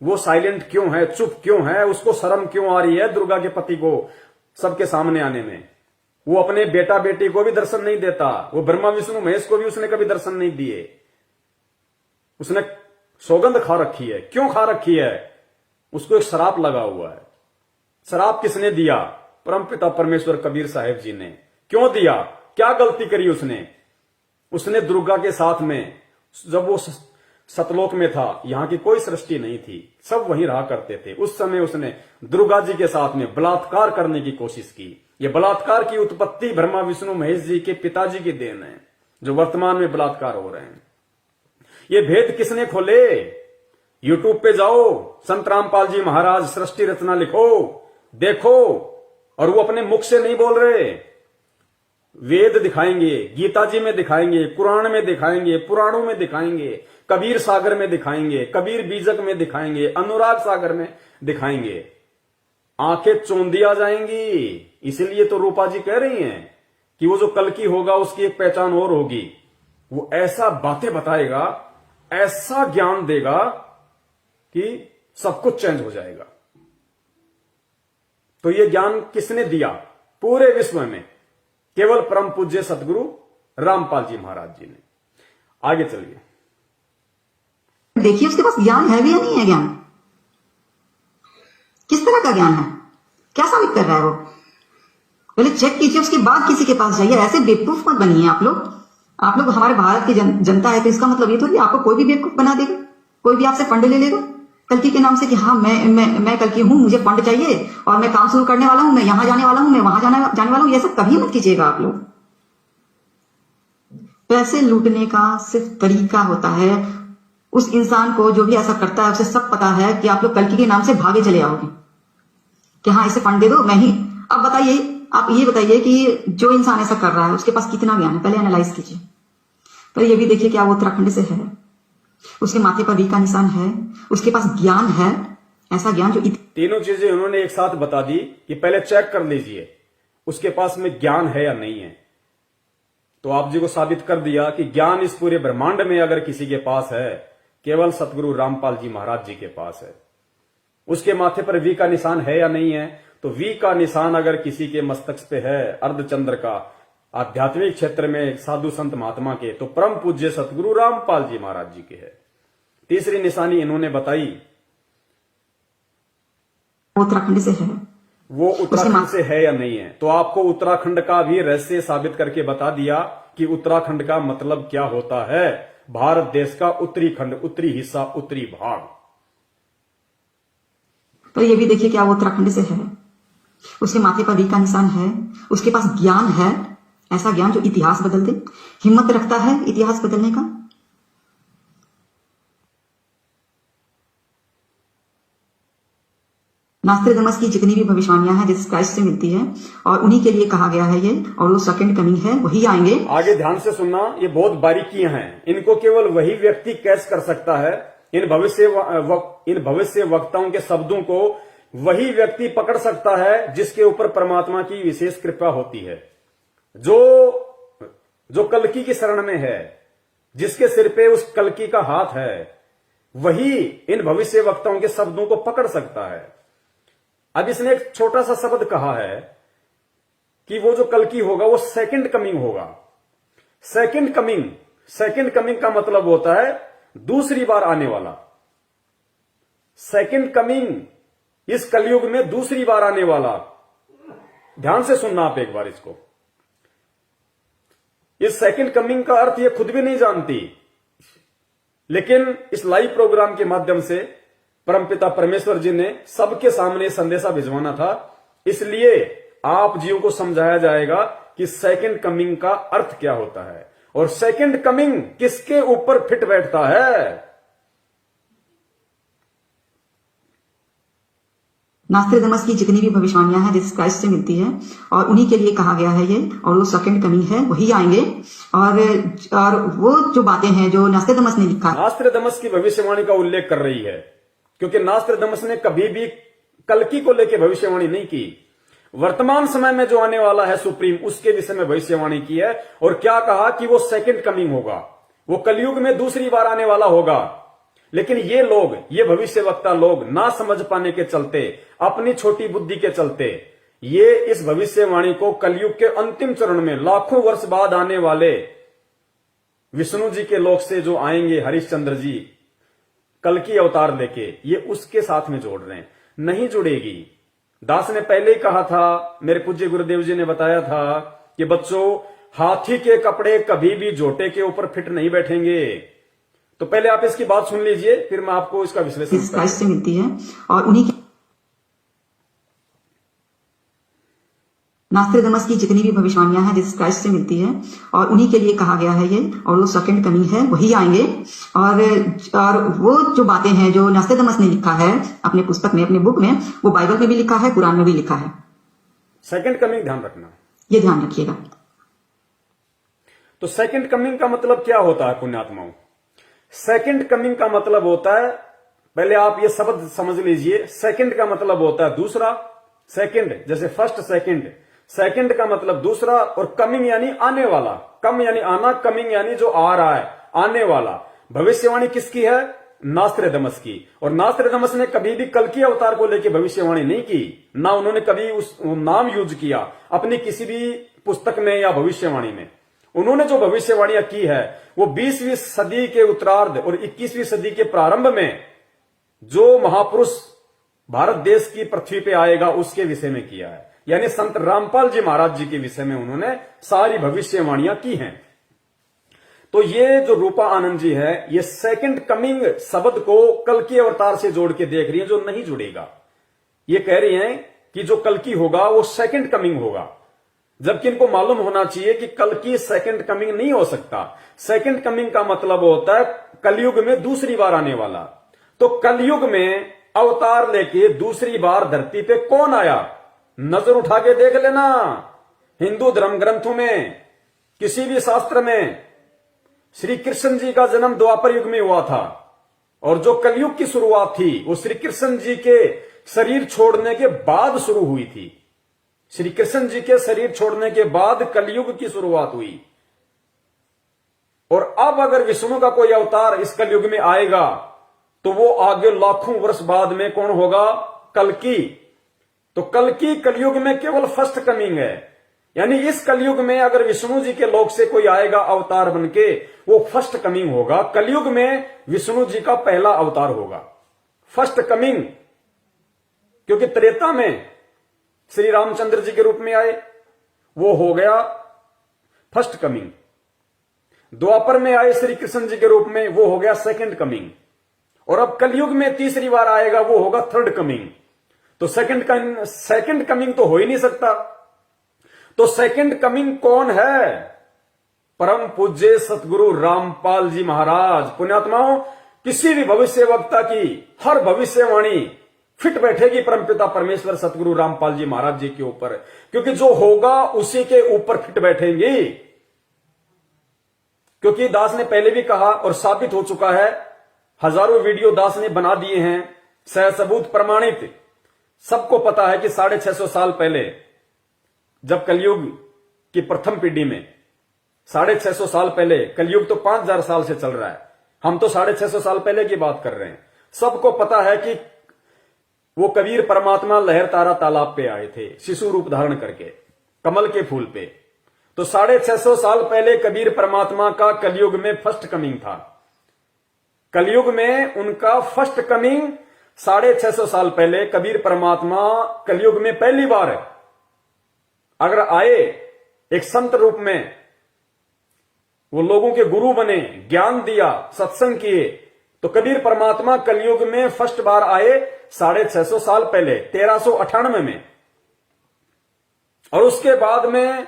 वो साइलेंट क्यों है, चुप क्यों है? उसको शर्म क्यों आ रही है दुर्गा के पति को सबके सामने आने में? वो अपने बेटा बेटी को भी दर्शन नहीं देता। वो ब्रह्मा विष्णु महेश को भी उसने कभी दर्शन नहीं दिए। उसने सौगंध खा रखी है। क्यों खा रखी है? उसको एक शराप लगा हुआ है। शराप किसने दिया? परमपिता परमेश्वर कबीर साहिब जी ने। क्यों दिया? क्या गलती करी उसने? उसने दुर्गा के साथ में, जब वो सतलोक में था, यहां की कोई सृष्टि नहीं थी, सब वहीं रहा करते थे, उस समय उसने दुर्गा जी के साथ में बलात्कार करने की कोशिश की। ये बलात्कार की उत्पत्ति ब्रह्मा विष्णु महेश जी के पिताजी की देन है, जो वर्तमान में बलात्कार हो रहे हैं। ये भेद किसने खोले? यूट्यूब पे जाओ, संत रामपाल जी महाराज सृष्टि रचना लिखो, देखो। और वो अपने मुख से नहीं बोल रहे, वेद दिखाएंगे, गीता जी में दिखाएंगे, कुरान में दिखाएंगे, पुराणों में दिखाएंगे, कबीर सागर में दिखाएंगे, कबीर बीजक में दिखाएंगे, अनुराग सागर में दिखाएंगे। आंखें चौंधी आ जाएंगी। इसीलिए तो रूपा जी कह रही हैं कि वो जो कल की होगा उसकी एक पहचान और होगी। वो ऐसा बातें बताएगा, ऐसा ज्ञान देगा कि सब कुछ चेंज हो जाएगा। तो ये ज्ञान किसने दिया पूरे विश्व में? केवल परम पूज्य सतगुरु रामपाल जी महाराज जी ने। आगे चलिए, देखिए उसके पास ज्ञान है भी या नहीं है। ज्ञान किस तरह का ज्ञान है, क्या साबित कर रहा है वो? पहले चेक कीजिए, उसके बाद किसी के पास जाइए। ऐसे बेवकूफ मत बनिए आप लोग। आप लोग हमारे भारत की जनता है, तो इसका मतलब ये थोड़ी आपको कोई भी बेवकूफ बना देगा, कोई भी आपसे फंड ले लेगा कल्कि के नाम से कि हाँ मैं कल्कि हूं, मुझे फंड चाहिए और मैं काम शुरू करने वाला हूं, मैं यहां जाने वाला हूं, मैं वहां जाने वाला हूं। ये सब कभी मत कीजिएगा आप लोग। पैसे लूटने का सिर्फ तरीका होता है, उस इंसान को जो भी ऐसा करता है उसे सब पता है कि आप लोग कल्कि के नाम से भागे चले आओगे कि हाँ इसे फंड दे दो, मैं ही। अब बताइए, आप ये बताइए कि जो इंसान ऐसा कर रहा है उसके पास कितना ज्ञान है, पहले एनालाइज कीजिए। पर ये भी देखिए क्या वो उत्तराखंड से है, उसके माथे पर वी का निशान है, उसके पास ज्ञान है, ऐसा ज्ञान जो तीनों चीजें उन्होंने एक साथ बता दी कि पहले चेक कर लीजिए उसके पास में ज्ञान है या नहीं है। तो आप जी को साबित कर दिया कि ज्ञान इस पूरे ब्रह्मांड में अगर किसी के पास है, केवल सतगुरु रामपाल जी महाराज जी के पास है। उसके माथे पर वी का निशान है या नहीं है? तो वी का निशान अगर किसी के मस्तक पे है, अर्धचंद्र का, आध्यात्मिक क्षेत्र में साधु संत महात्मा के, तो परम पूज्य सतगुरु रामपाल जी महाराज जी के है। तीसरी निशानी इन्होंने बताई, उत्तराखंड से है, वो उत्तराखंड से है या नहीं है। तो आपको उत्तराखंड का भी रहस्य साबित करके बता दिया कि उत्तराखंड का मतलब क्या होता है। भारत देश का उत्तरी खंड, उत्तरी हिस्सा, उत्तरी भाग। तो ये भी देखिए क्या वो उत्तराखंड से है, उसके माथे पर वी का निशान है, उसके पास ज्ञान है, ऐसा ज्ञान जो इतिहास बदल दे, हिम्मत रखता है इतिहास बदलने का। नास्ट्रेडमस की जितनी भी भविष्यवाणियां हैं जीसस क्राइस्ट से मिलती है और उन्हीं के लिए कहा गया है ये, और वो सेकंड कमिंग है, वही आएंगे। आगे ध्यान से सुनना, ये बहुत बारीकियां हैं, इनको केवल वही व्यक्ति कैच कर सकता है। इन भविष्य वक्ताओं के शब्दों को वही व्यक्ति पकड़ सकता है जिसके ऊपर परमात्मा की विशेष कृपा होती है, जो कल्कि की शरण में है, जिसके सिर पे उस कल्कि का हाथ है, वही इन भविष्य वक्ताओं के शब्दों को पकड़ सकता है। अब इसने एक छोटा सा शब्द कहा है कि वो जो कल्कि होगा वो सेकंड कमिंग होगा। सेकंड कमिंग का मतलब होता है दूसरी बार आने वाला। सेकंड कमिंग इस कलयुग में दूसरी बार आने वाला। ध्यान से सुनना आप एक बार इसको। इस सेकंड कमिंग का अर्थ ये खुद भी नहीं जानती, लेकिन इस लाइव प्रोग्राम के माध्यम से परमपिता परमेश्वर जी ने सबके सामने संदेशा भिजवाना था, इसलिए आप जीव को समझाया जाएगा कि सेकंड कमिंग का अर्थ क्या होता है और सेकंड कमिंग किसके ऊपर फिट बैठता है। नास्ट्रेडमस की जितनी भी भविष्यवाणियां हैं जीसस क्राइस्ट से मिलती है और उन्हीं के लिए कहा गया है ये, और वो सेकंड कमिंग है, वही आएंगे। और वो जो बातें हैं जो नास्ट्रेडमस ने लिखा, नास्ट्रेडमस की भविष्यवाणी का उल्लेख कर रही है, क्योंकि नास्ट्रेडमस ने कभी भी कल्कि को लेकर भविष्यवाणी नहीं की। वर्तमान समय में जो आने वाला है सुप्रीम, उसके विषय में भविष्यवाणी की है। और क्या कहा कि वो सेकंड कमिंग होगा, वो कलयुग में दूसरी बार आने वाला होगा। लेकिन ये लोग, ये भविष्यवक्ता लोग ना समझ पाने के चलते, अपनी छोटी बुद्धि के चलते, ये इस भविष्यवाणी को कलयुग के अंतिम चरण में लाखों वर्ष बाद आने वाले विष्णु जी के लोक से जो आएंगे हरिश्चंद्र जी कल्कि अवतार लेके, ये उसके साथ में जोड़ रहे हैं। नहीं जुड़ेगी। दास ने पहले ही कहा था, मेरे पूज्य गुरुदेव जी ने बताया था कि बच्चों, हाथी के कपड़े कभी भी जोटे के ऊपर फिट नहीं बैठेंगे। तो पहले आप इसकी बात सुन लीजिए, फिर मैं आपको इसका विश्लेषण से मिलती है और उन्हीं की नास्ट्रेडमस की जितनी भी भविष्यवाणियां हैं जीसस क्राइस्ट से मिलती है और उन्हीं के लिए कहा गया है ये, और वो सेकंड कमिंग है, वही आएंगे। और वो जो बातें हैं जो नास्ट्रेडमस ने लिखा है अपने पुस्तक में, अपने बुक में, वो बाइबल में भी लिखा है, कुरान में भी लिखा है। सेकंड कमिंग ध्यान रखना, ये ध्यान रखिएगा। तो सेकंड कमिंग का मतलब क्या होता है पुण्यात्माओं? सेकंड कमिंग का मतलब होता है, पहले आप ये शब्द समझ लीजिए, सेकंड का मतलब होता है दूसरा। सेकंड जैसे फर्स्ट सेकंड, सेकंड का मतलब दूसरा, और कमिंग यानी आने वाला। कम यानी आना, कमिंग यानी जो आ रहा है, आने वाला। भविष्यवाणी किसकी है? नास्त्रेदमस की। और नास्त्रेदमस ने कभी भी कल की अवतार को लेकर भविष्यवाणी नहीं की, ना उन्होंने कभी उस नाम यूज किया अपनी किसी भी पुस्तक में या भविष्यवाणी में। उन्होंने जो भविष्यवाणियां की है वो 20वीं सदी के उत्तरार्ध और 21वीं सदी के प्रारंभ में जो महापुरुष भारत देश की पृथ्वी पे आएगा उसके विषय में किया है। यानी संत रामपाल जी महाराज जी के विषय में उन्होंने सारी भविष्यवाणियां की हैं। तो ये जो रूपा आनंद जी है, ये सेकंड कमिंग शब्द को कल की अवतार से जोड़ के देख रही है, जो नहीं जुड़ेगा। ये कह रही हैं कि जो कल की होगा वो सेकंड कमिंग होगा, जबकि इनको मालूम होना चाहिए कि कल की सेकंड कमिंग नहीं हो सकता। सेकंड कमिंग का मतलब होता है कलयुग में दूसरी बार आने वाला। तो कलयुग में अवतार लेके दूसरी बार धरती पे कौन आया? नजर उठा के देख लेना, हिंदू धर्म ग्रंथों में, किसी भी शास्त्र में श्री कृष्ण जी का जन्म द्वापर युग में हुआ था, और जो कलयुग की शुरुआत थी वो श्री कृष्ण जी के शरीर छोड़ने के बाद शुरू हुई थी। श्री कृष्ण जी के शरीर छोड़ने के बाद कलयुग की शुरुआत हुई। और अब अगर विष्णु का कोई अवतार इस कलयुग में आएगा तो वो आगे लाखों वर्ष बाद में कौन होगा? कल्कि। तो कल्कि कलयुग में केवल फर्स्ट कमिंग है। यानी इस कलयुग में अगर विष्णु जी के लोक से कोई आएगा अवतार बनके, वो फर्स्ट कमिंग होगा। कलयुग में विष्णु जी का पहला अवतार होगा, फर्स्ट कमिंग। क्योंकि त्रेता में श्री रामचंद्र जी के रूप में आए, वो हो गया फर्स्ट कमिंग। द्वापर में आए श्री कृष्ण जी के रूप में, वो हो गया सेकंड कमिंग। और अब कलयुग में तीसरी बार आएगा, वो होगा थर्ड कमिंग। तो सेकंड कमिंग तो हो ही नहीं सकता। तो सेकंड कमिंग कौन है? परम पूज्य सतगुरु रामपाल जी महाराज। पुण्यात्माओं, किसी भी भविष्य वक्ता की हर भविष्यवाणी फिट बैठेगी परमपिता परमेश्वर सतगुरु रामपाल जी महाराज जी के ऊपर, क्योंकि जो होगा उसी के ऊपर फिट बैठेंगी। क्योंकि दास ने पहले भी कहा और साबित हो चुका है, हजारों वीडियो दास ने बना दिए हैं, सहसबूत प्रमाणित। सबको पता है कि 650 साल पहले जब कलयुग की प्रथम पीढ़ी में, 650 साल पहले, कलयुग तो 5000 साल से चल रहा है, हम तो 650 साल पहले की बात कर रहे हैं। सबको पता है कि वो कबीर परमात्मा लहर तारा तालाब पे आए थे शिशु रूप धारण करके, कमल के फूल पे। तो 650 साल पहले कबीर परमात्मा का कलयुग में फर्स्ट कमिंग था। कलयुग में उनका फर्स्ट कमिंग 650 साल पहले कबीर परमात्मा कलयुग में पहली बार अगर आए एक संत रूप में, वो लोगों के गुरु बने, ज्ञान दिया, सत्संग किए, तो कबीर परमात्मा कलयुग में फर्स्ट बार आए 650 साल पहले 1398 में। और उसके बाद में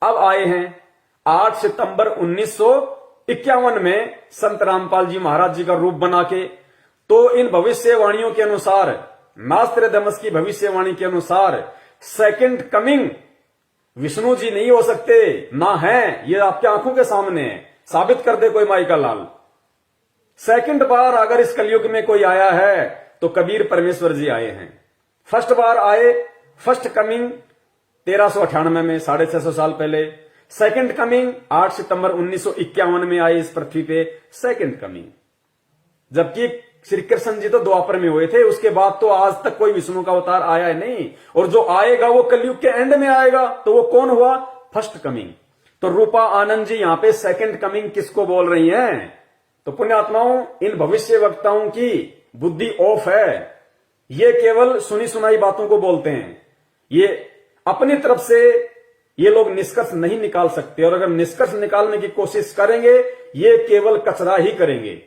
अब आए हैं 8 सितंबर 1951 में संत रामपाल जी महाराज जी का रूप बना के। तो इन भविष्यवाणियों के अनुसार, नास्त्रेदमस की भविष्यवाणी के अनुसार, सेकंड कमिंग विष्णु जी नहीं हो सकते, ना है। ये आपके आंखों के सामने है, साबित कर दे कोई माई का लाल। सेकंड बार अगर इस कलयुग में कोई आया है तो कबीर परमेश्वर जी आए हैं। फर्स्ट बार आए, फर्स्ट कमिंग 1398 में, 650 साल पहले। सेकंड कमिंग 8 सितंबर 1951 में आए इस पृथ्वी पे, सेकंड कमिंग। जबकि श्री कृष्ण जी तो द्वापर में हुए थे, उसके बाद तो आज तक कोई विष्णु का अवतार आया है नहीं। और जो आएगा वो कलयुग के एंड में आएगा, तो वो कौन हुआ? First coming. तो रूपा आनंद जी यहां पे सेकंड कमिंग किसको बोल रही हैं? तो पुण्यात्माओं, इन भविष्य वक्ताओं की बुद्धि ऑफ है। ये केवल सुनी सुनाई बातों को बोलते हैं। ये अपनी तरफ से ये लोग निष्कर्ष नहीं निकाल सकते, और अगर निष्कर्ष निकालने की कोशिश करेंगे ये केवल कचरा ही करेंगे।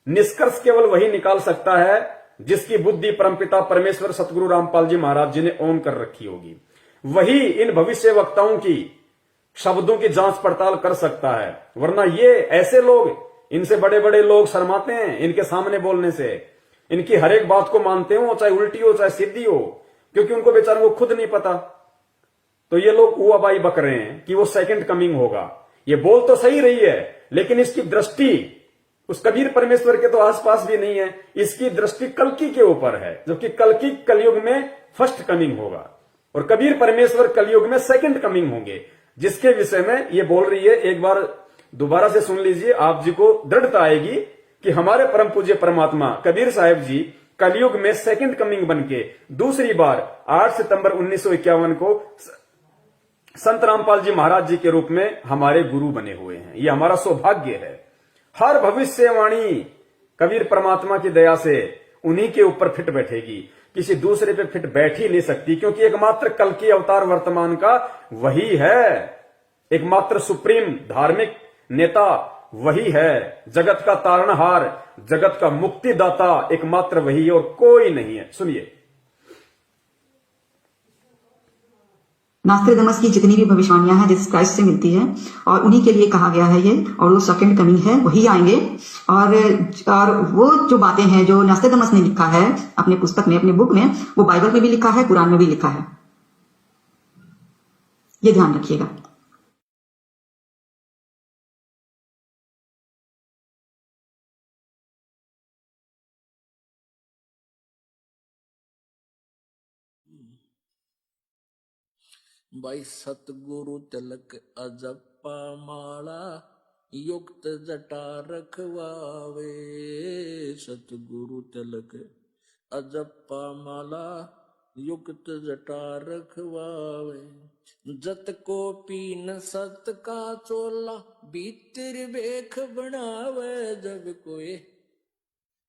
निष्कर्ष केवल वही निकाल सकता है जिसकी बुद्धि परमपिता परमेश्वर सतगुरु रामपाल जी महाराज जी ने ऑन कर रखी होगी। वही इन भविष्य वक्ताओं की शब्दों की जांच पड़ताल कर सकता है। वरना ये ऐसे लोग, इनसे बड़े बड़े लोग शर्माते हैं इनके सामने बोलने से। इनकी हर एक बात को मानते हो, चाहे उल्टी हो चाहे सीधी हो, क्योंकि उनको बेचारों को खुद नहीं पता। तो ये लोग उआबाई बक रहे हैं कि वो सेकंड कमिंग होगा। ये बोल तो सही रही है, लेकिन इसकी दृष्टि उस कबीर परमेश्वर के तो आसपास भी नहीं है। इसकी दृष्टि कल्कि के ऊपर है, जबकि कल्कि कलयुग में फर्स्ट कमिंग होगा। और कबीर परमेश्वर कलयुग में सेकंड कमिंग होंगे, जिसके विषय में ये बोल रही है। एक बार दोबारा से सुन लीजिए, आप जी को दृढ़ता आएगी कि हमारे परम पूज्य परमात्मा कबीर साहब जी कलयुग में सेकंड कमिंग बनके दूसरी बार 8 सितंबर 1951 को संत रामपाल जी महाराज जी के रूप में हमारे गुरु बने हुए हैं। ये हमारा सौभाग्य है। हर भविष्यवाणी कबीर परमात्मा की दया से उन्हीं के ऊपर फिट बैठेगी, किसी दूसरे पे फिट बैठ ही नहीं सकती, क्योंकि एकमात्र कल की अवतार वर्तमान का वही है। एकमात्र सुप्रीम धार्मिक नेता वही है। जगत का तारणहार, जगत का मुक्तिदाता एकमात्र वही है और कोई नहीं है। सुनिए, नास्ट्रेडमस की जितनी भी भविष्यवाणियां हैं जीसस क्राइस्ट से मिलती है, और उन्हीं के लिए कहा गया है ये, और वो सेकंड कमिंग है, वही आएंगे। और वो जो बातें हैं जो नास्ट्रेडमस ने लिखा है अपने पुस्तक में, अपने बुक में, वो बाइबल में भी लिखा है, कुरान में भी लिखा है। ये ध्यान रखिएगा। भाई सतगुरु तिलक अजप्पा माला युक्त जटा रखवावे। सतगुरु तिलक अजप्पा माला युक्त जटा रखवावे। जत को पीन सत का चोला भीतर बेख बनावे। जब कोई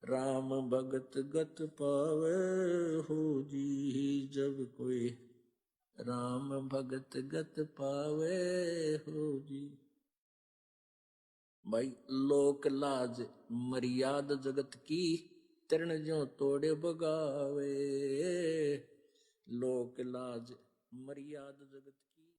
राम भगत गत पावे हो जी। जब कोई राम भगत गत पावे हो जी। भाई लोक लाज मर्याद जगत की तरण जो तोड़े बगावे। लोक लाज मर्याद जगत